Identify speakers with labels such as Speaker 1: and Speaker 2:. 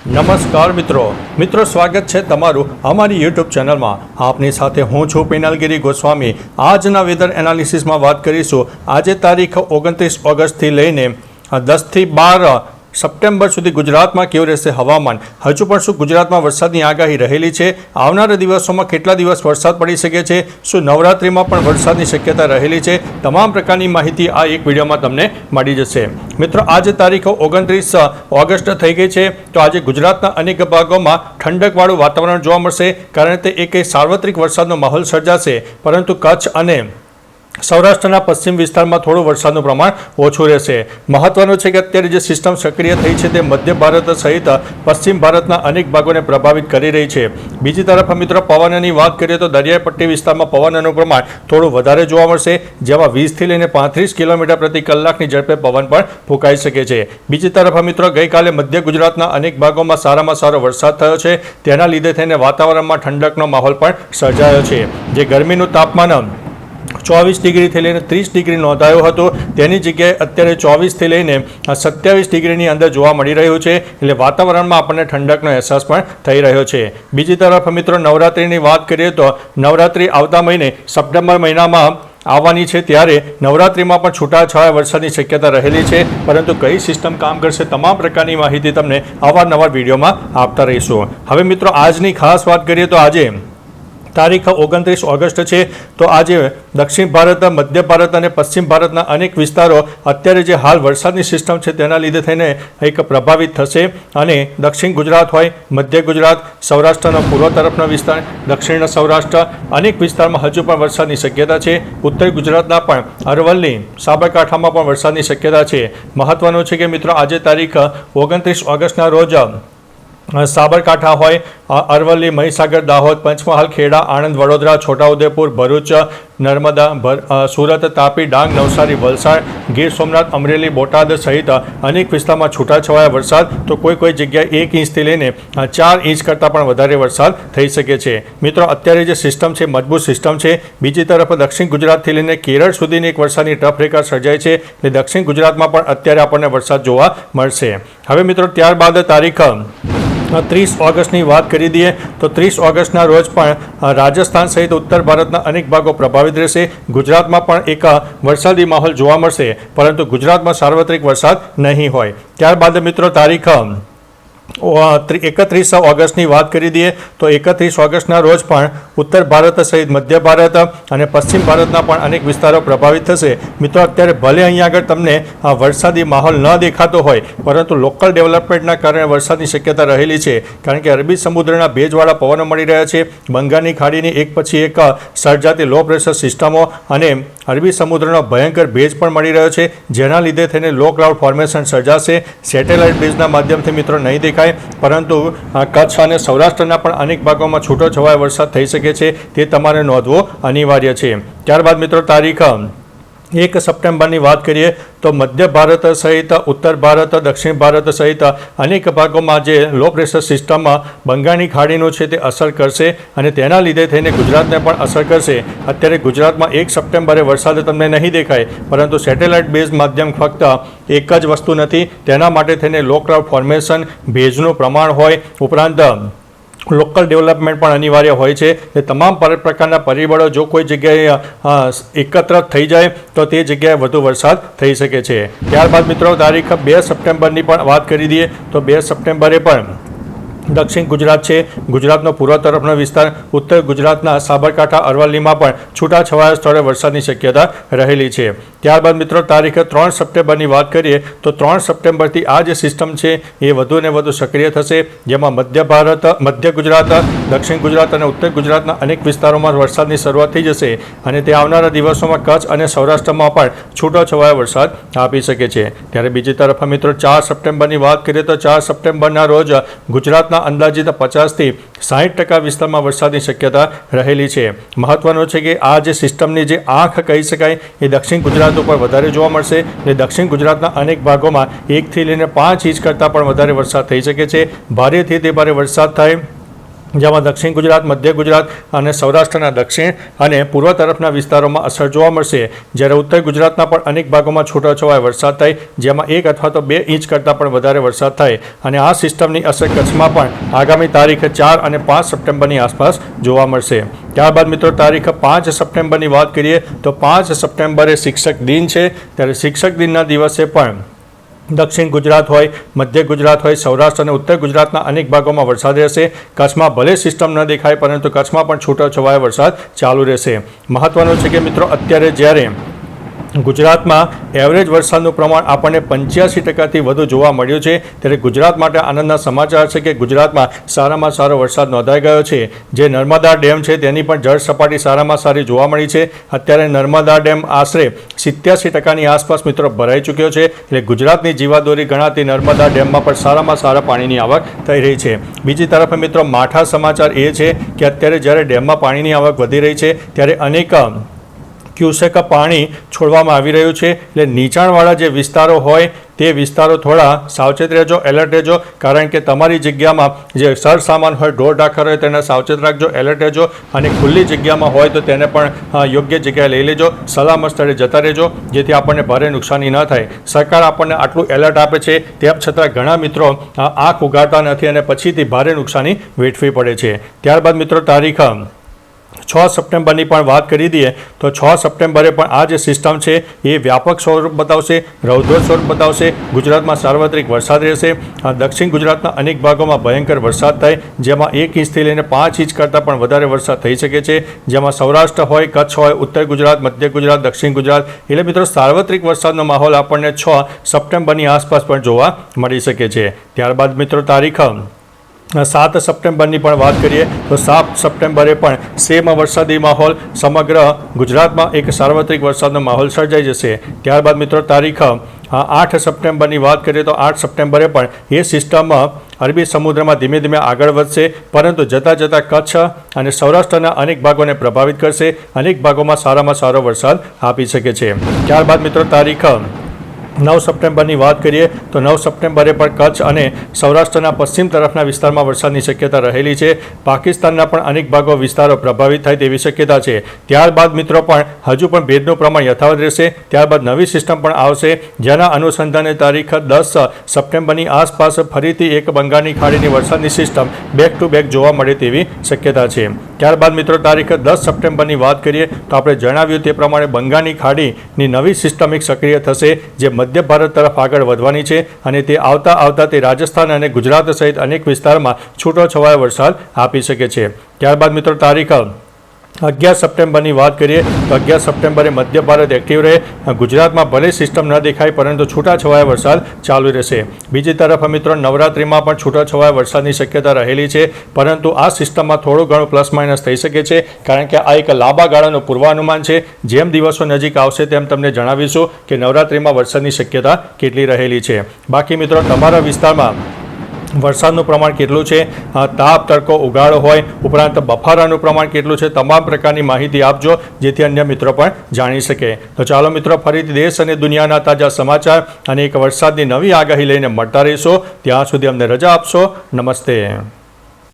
Speaker 1: નમસ્કાર મિત્રો સ્વાગત છે તમારું અમારી યુટ્યુબ ચેનલમાં। આપની સાથે હું છું પિનલગીરી ગોસ્વામી। આજના વેધર એનાલિસિસમાં વાત કરીશું। આજે તારીખ 29 ઓગસ્ટથી લઈને 10થી 12 સપ્ટેમ્બર સુધી ગુજરાતમાં કેવું રહેશે હવામાન। હજુ પણ શું ગુજરાતમાં વરસાદની આગાહી રહેલી છે? આવનારા દિવસોમાં કેટલા દિવસ વરસાદ પડી શકે છે? શું નવરાત્રિમાં પણ વરસાદની શક્યતા રહેલી છે? તમામ પ્રકારની માહિતી આ એક વિડીયોમાં તમને મળી જશે। મિત્રો, આજે તારીખ 29 ઓગસ્ટ થઈ ગઈ છે, તો આજે ગુજરાતના અનેક ભાગોમાં ઠંડકવાળું વાતાવરણ જોવા મળશે, કારણ કે એક સાર્વત્રિક વરસાદનો માહોલ સર્જાશે, પરંતુ કચ્છ અને સૌરાષ્ટ્રના પશ્ચિમ વિસ્તારમાં થોડું વરસાદનું પ્રમાણ ઓછું રહેશે। મહત્વનું છે કે અત્યારે જે સિસ્ટમ સક્રિય થઈ છે તે મધ્ય ભારત સહિત પશ્ચિમ ભારતના અનેક ભાગોને પ્રભાવિત કરી રહી છે। બીજી તરફ મિત્રો, પવનની વાત કરીએ તો દરિયાઈ પટ્ટી વિસ્તારમાં પવનનું પ્રમાણ થોડું વધારે જોવા મળશે, જેમાં 20થી લઈને 35 કિલોમીટર પ્રતિ કલાકની ઝડપે પવન પણ ફૂંકાઈ શકે છે। બીજી તરફ મિત્રો, ગઈકાલે મધ્ય ગુજરાતના અનેક ભાગોમાં સારામાં સારો વરસાદ થયો છે, તેના લીધે થઈને વાતાવરણમાં ઠંડકનો માહોલ પણ સર્જાયો છે। જે ગરમીનું તાપમાન 24 ડિગ્રીથી લઈને 30 ડિગ્રી નોંધાયું હતું, તેની જગ્યાએ અત્યારે 24થી લઈને 27 ડિગ્રીની અંદર જોવા મળી રહ્યું છે, એટલે વાતાવરણમાં આપણને ઠંડકનો અહેસાસ પણ થઈ રહ્યો છે। બીજી તરફ મિત્રો, નવરાત્રિની વાત કરીએ તો નવરાત્રિ આવતા મહિને સપ્ટેમ્બર મહિનામાં આવવાની છે, ત્યારે નવરાત્રિમાં પણ છૂટાછવાયા વરસાદની શક્યતા રહેલી છે, પરંતુ કઈ સિસ્ટમ કામ કરશે તમામ પ્રકારની માહિતી તમને અવારનવાર વિડીયોમાં આપતા રહીશું। હવે મિત્રો, આજની ખાસ વાત કરીએ તો આજે તારીખ 29 ઓગસ્ટ છે, તો આજે દક્ષિણ ભારત, મધ્ય ભારત અને પશ્ચિમ ભારતના અનેક વિસ્તારો અત્યારે જે હાલ વરસાદની સિસ્ટમ છે તેના લીધે થઈને એક પ્રભાવિત થશે, અને દક્ષિણ ગુજરાત હોય, મધ્ય ગુજરાત, સૌરાષ્ટ્રનો પૂર્વ તરફનો વિસ્તાર, દક્ષિણ સૌરાષ્ટ્ર અનેક વિસ્તારમાં હજુ પણ વરસાદની શક્યતા છે। ઉત્તર ગુજરાતના પણ અરવલ્લી, સાબરકાંઠામાં પણ વરસાદની શક્યતા છે। મહત્વનું છે કે મિત્રો, આજે તારીખ 29 ઓગસ્ટના રોજ સાબરકાંઠા હોય, અરવલ્લી, મહીસાગર, દાહોદ, પંચમહાલ, ખેડા, આણંદ, વડોદરા, છોટાઉદેપુર, ભરૂચ, નર્મદા, સુરત, તાપી, ડાંગ, નવસારી, વલસાડ, ગીર સોમનાથ, અમરેલી, બોટાદ સહિત અનેક વિસ્તારમાં છૂટાછવાયા વરસાદ, તો કોઈ જગ્યાએ 1 ઇંચથી લઈને 4 ઇંચ કરતાં પણ વધારે વરસાદ થઈ શકે છે। મિત્રો, અત્યારે જે સિસ્ટમ છે મજબૂત સિસ્ટમ છે। બીજી તરફ દક્ષિણ ગુજરાતથી લઈને કેરળ સુધીની એક વરસાદની ટફ રેખા સર્જાય છે, એટલે દક્ષિણ ગુજરાતમાં પણ અત્યારે આપણને વરસાદ જોવા મળશે। હવે મિત્રો, ત્યારબાદ તારીખ 30 ઓગસ્ટની વાત કરી દઈએ તો 30 ઓગસ્ટના રોજ પણ રાજસ્થાન સહિત ઉત્તર ભારતના અનેક ભાગો પ્રભાવિત રહેશે। ગુજરાતમાં પણ એક વરસાદી માહોલ જોવા મળશે, પરંતુ ગુજરાતમાં સાર્વત્રિક વરસાદ નહીં હોય। ત્યારબાદ મિત્રો, તારીખ 31 ઓગસ્ટની વાત કરી દઈએ તો 31 ઓગસ્ટના રોજ પણ ઉત્તર ભારત સહિત મધ્ય ભારત અને પશ્ચિમ ભારતના પણ અનેક વિસ્તારો પ્રભાવિત થશે। મિત્રો, અત્યારે ભલે અહીંયા આગળ તમને વરસાદી માહોલ ન દેખાતો હોય, પરંતુ લોકલ ડેવલપમેન્ટના કારણે વરસાદની શક્યતા રહેલી છે, કારણ કે અરબી સમુદ્રના ભેજવાળા પવનો મળી રહ્યા છે, બંગાળની ખાડીની એક પછી એક સર્જાતી લો પ્રેશર સિસ્ટમો અને અરબી સમુદ્રનો ભયંકર ભેજ પણ મળી રહ્યો છે, જેના લીધે થઈને લો ક્લાઉડ ફોર્મેશન સર્જાશે। સેટેલાઇટ બેઝના માધ્યમથી મિત્રો નહીં દેખાય, પરંતુ કચ્છ અને સૌરાષ્ટ્રના પણ અનેક ભાગોમાં છૂટો છવાયો વરસાદ થઈ શકે છે, તે તમારે નોંધવો અનિવાર્ય છે। ત્યારબાદ મિત્રો, તારીખ 1 સપ્ટેમ્બરની વાત કરીએ તો મધ્ય ભારત સહિત ઉત્તર ભારત, દક્ષિણ ભારત સહિત અનેક ભાગોમાં જે લો પ્રેશર સિસ્ટમ બંગાળની ખાડીનું છે તે અસર કરશે, અને તેના લીધે થઈને ગુજરાતને પણ અસર કરશે। અત્યારે ગુજરાતમાં 1 સપ્ટેમ્બરે વરસાદ તમને નહીં દેખાય, પરંતુ સેટેલાઇટ બેઝ માધ્યમ ફક્ત એક જ વસ્તુ નથી, તેના માટે થઈને લો ક્લાઉડ ફોર્મેશન, ભેજનું પ્રમાણ હોય, ઉપરાંત લોકલ ડેવલપમેન્ટ પણ અનિવાર્ય હોય છે। એ તમામ પ્રકારના પરિબળો જો કોઈ જગ્યાએ એકત્ર થઈ જાય તો તે જગ્યાએ વધુ વરસાદ થઈ શકે છે। ત્યારબાદ મિત્રો, તારીખ 2 સપ્ટેમ્બરની પણ વાત કરી દઈએ તો 2 સપ્ટેમ્બરે પણ દક્ષિણ ગુજરાત છે, ગુજરાતનો પૂર્વ તરફનો વિસ્તાર, ઉત્તર ગુજરાતના સાબરકાંઠા, અરવલ્લીમાં પણ છૂટાછવાયા સ્થળે વરસાદની શક્યતા રહેલી છે। ત્યારબાદ મિત્રો, તારીખ 3 સપ્ટેમ્બરની વાત કરીએ તો 3 સપ્ટેમ્બરથી આ જે સિસ્ટમ છે એ વધુ ને વધુ સક્રિય થશે, જેમાં મધ્ય ગુજરાત, દક્ષિણ ગુજરાત અને ઉત્તર ગુજરાતના અનેક વિસ્તારોમાં વરસાદની શરૂઆત થઈ જશે, અને તે આવનારા દિવસોમાં કચ્છ અને સૌરાષ્ટ્રમાં પણ છૂટોછવાયો વરસાદ આપી શકે છે। ત્યારે બીજી તરફ મિત્રો, 4 સપ્ટેમ્બરની વાત કરીએ તો 4 સપ્ટેમ્બરના રોજ ગુજરાતના અંદાજિત 50થી 60% વિસ્તારમાં વરસાદની શક્યતા રહેલી છે। મહત્વનું છે કે આ જે સિસ્ટમની જે આંખ કહી શકાય એ દક્ષિણ ગુજરાત ઉપર વધારે જોવા મળશે, અને દક્ષિણ ગુજરાતના અનેક ભાગોમાં 1થી લઈને 5 ઇંચ કરતાં પણ વધારે વરસાદ થઈ શકે છે। ભારેથી તે ભારે વરસાદ થાય જેમાં દક્ષિણ ગુજરાત, મધ્ય ગુજરાત અને સૌરાષ્ટ્રના દક્ષિણ અને પૂર્વ તરફના વિસ્તારોમાં અસર જોવા મળશે, જ્યારે ઉત્તર ગુજરાતના પણ અનેક ભાગોમાં છૂટાછવાયા વરસાદ થાય, જેમાં 1 અથવા તો 2 ઇંચ કરતાં પણ વધારે વરસાદ થાય. અને આ સિસ્ટમની અસર કચ્છમાં પણ આગામી તારીખ 4 અને 5 સપ્ટેમ્બરની આસપાસ જોવા મળશે. ત્યારબાદ મિત્રો તારીખ 5 સપ્ટેમ્બરની વાત કરીએ તો 5 સપ્ટેમ્બરે શિક્ષક દિન છે, ત્યારે શિક્ષક દિનના દિવસે પણ દક્ષિણ ગુજરાત હોય, મધ્ય ગુજરાત હોય, સૌરાષ્ટ્ર અને ઉત્તર ગુજરાતના અનેક ભાગોમાં વરસાદ રહેશે. કચ્છમાં ભલે સિસ્ટમ ન દેખાય, પરંતુ કચ્છમાં પણ છૂટાછવાયા વરસાદ ચાલુ રહેશે. મહત્વનું છે કે મિત્રો અત્યારે જ્યારે ગુજરાતમાં એવરેજ વરસાદનું પ્રમાણ આપણને 85%થી વધુ જોવા મળ્યું છે, ત્યારે ગુજરાત માટે આનંદના સમાચાર છે કે ગુજરાતમાં સારામાં સારો વરસાદ નોંધાઈ ગયો છે. જે નર્મદા ડેમ છે તેની પણ જળ સપાટી સારામાં સારી જોવા મળી છે. અત્યારે નર્મદા ડેમ આશરે 87%ની આસપાસ મિત્રો ભરાઈ ચૂક્યો છે, એટલે ગુજરાતની જીવાદોરી ગણાતી નર્મદા ડેમમાં પણ સારામાં સારા પાણીની આવક થઈ રહી છે. બીજી તરફ મિત્રો માઠા સમાચાર એ છે કે અત્યારે જ્યારે ડેમમાં પાણીની આવક વધી રહી છે, ત્યારે અનેક ક્યુસેક પાણી છોડવામાં આવી રહ્યું છે, એટલે નીચાણવાળા જે વિસ્તારો હોય તે વિસ્તારો થોડા સાવચેત રહેજો, એલર્ટ રહેજો, કારણ કે તમારી જગ્યામાં જે સરસામાન હોય, ઢોર ઢાંખર હોય તેને સાવચેત રાખજો, એલર્ટ રહેજો. અને ખુલ્લી જગ્યામાં હોય તો તેને પણ યોગ્ય જગ્યાએ લઈ લેજો, સલામત સ્થળે જતા રહેજો, જેથી આપણને ભારે નુકસાની ન થાય. સરકાર આપણને આટલું એલર્ટ આપે છે, તેમ છતાં ઘણા મિત્રો આંખ ઉગાડતા નથી અને પછીથી ભારે નુકસાની વેઠવી પડે છે. ત્યારબાદ મિત્રો તારીખ 6 સપ્ટેમ્બરની પણ વાત કરી દઈએ તો 6 સપ્ટેમ્બરે પણ આ જે સિસ્ટમ છે એ વ્યાપક સ્વરૂપ બતાવશે, રૌદ્ર સ્વરૂપ બતાવશે. ગુજરાતમાં સાર્વત્રિક વરસાદ રહેશે. દક્ષિણ ગુજરાતના અનેક ભાગોમાં ભયંકર વરસાદ થાય, જેમાં 1 ઇંચથી લઈને 5 ઇંચ કરતાં પણ વધારે વરસાદ થઈ શકે છે, જેમાં સૌરાષ્ટ્ર હોય, કચ્છ હોય, ઉત્તર ગુજરાત, મધ્ય ગુજરાત, દક્ષિણ ગુજરાત, એટલે મિત્રો સાર્વત્રિક વરસાદનો માહોલ આપણને 6 સપ્ટેમ્બરની આસપાસ પણ જોવા મળી શકે છે. ત્યારબાદ મિત્રો તારીખ 7 સપ્ટેમ્બરની પણ વાત કરીએ તો 7 સપ્ટેમ્બરે પણ સેમ વરસાદી માહોલ સમગ્ર ગુજરાતમાં એક સાર્વત્રિક વરસાદનો માહોલ સર્જાઈ જશે. ત્યારબાદ મિત્રો તારીખ 8 સપ્ટેમ્બરની વાત કરીએ તો 8 સપ્ટેમ્બરે પણ એ સિસ્ટમ અરબી સમુદ્રમાં ધીમે ધીમે આગળ વધશે, પરંતુ જતાં જતાં કચ્છ અને સૌરાષ્ટ્રના અનેક ભાગોને પ્રભાવિત કરશે. અનેક ભાગોમાં સારામાં સારો વરસાદ આપી શકે છે. ત્યારબાદ મિત્રો તારીખ 9 સપ્ટેમ્બરની વાત કરીએ તો 9 સપ્ટેમ્બરે પણ કચ્છ અને સૌરાષ્ટ્રના પશ્ચિમ તરફના વિસ્તારમાં વરસાદની શક્યતા રહેલી છે. પાકિસ્તાનના પણ અનેક ભાગો વિસ્તારો પ્રભાવિત થાય તેવી શક્યતા છે. ત્યારબાદ મિત્રો પણ હજુ પણ ભેજનું પ્રમાણ યથાવત રહેશે. ત્યારબાદ નવી સિસ્ટમ પણ આવશે, જેના અનુસંધાને તારીખ 10 સપ્ટેમ્બરની આસપાસ ફરીથી એક બંગાળની ખાડીની વરસાદની સિસ્ટમ બેક ટુ બેક જોવા મળે તેવી શક્યતા છે. ત્યારબાદ મિત્રો તારીખ 10 સપ્ટેમ્બરની વાત કરીએ તો આપણે જણાવ્યું તે પ્રમાણે બંગાળની ખાડીની નવી સિસ્ટમ એક સક્રિય થશે, જે મધ્ય ભારત તરફ આગળ વધવાની છે, અને તે આવતા તે રાજસ્થાન અને ગુજરાત સહિત અનેક વિસ્તારમાં છૂટોછવાયો વરસાદ આપી શકે છે. ત્યારબાદ મિત્રો તારીખ 11 સપ્ટેમ્બરની વાત કરીએ તો 11 સપ્ટેમ્બરે મધ્ય ભારત એક્ટિવ રહે. ગુજરાતમાં ભલે સિસ્ટમ ન દેખાય, પરંતુ છૂટાછવાયા વરસાદ ચાલુ રહેશે. બીજી તરફ મિત્રો નવરાત્રિમાં પણ છૂટાછવાયા વરસાદની શક્યતા રહેલી છે, પરંતુ આ સિસ્ટમમાં થોડું ઘણું પ્લસ માઇનસ થઈ શકે છે, કારણ કે આ એક લાંબા ગાળાનું પૂર્વાનુમાન છે. જેમ દિવસો નજીક આવશે તેમ તમને જણાવીશું કે નવરાત્રિમાં વરસાદની શક્યતા કેટલી રહેલી છે. બાકી મિત્રો તમારા વિસ્તારમાં વરસાદનું પ્રમાણ કેટલું છે, તાપ, તડકો, ઉગાડો હોય, ઉપરાંત બફારાનું પ્રમાણ કેટલું છે, તમામ પ્રકારની માહિતી આપજો, જેથી અન્ય મિત્રો પણ જાણી શકે. તો ચાલો મિત્રો, ફરીથી દેશ અને દુનિયાના તાજા સમાચાર અને એક વરસાદની નવી આગાહી લઈને મળતા રહીશો. ત્યાં સુધી અમને રજા આપશો. નમસ્તે.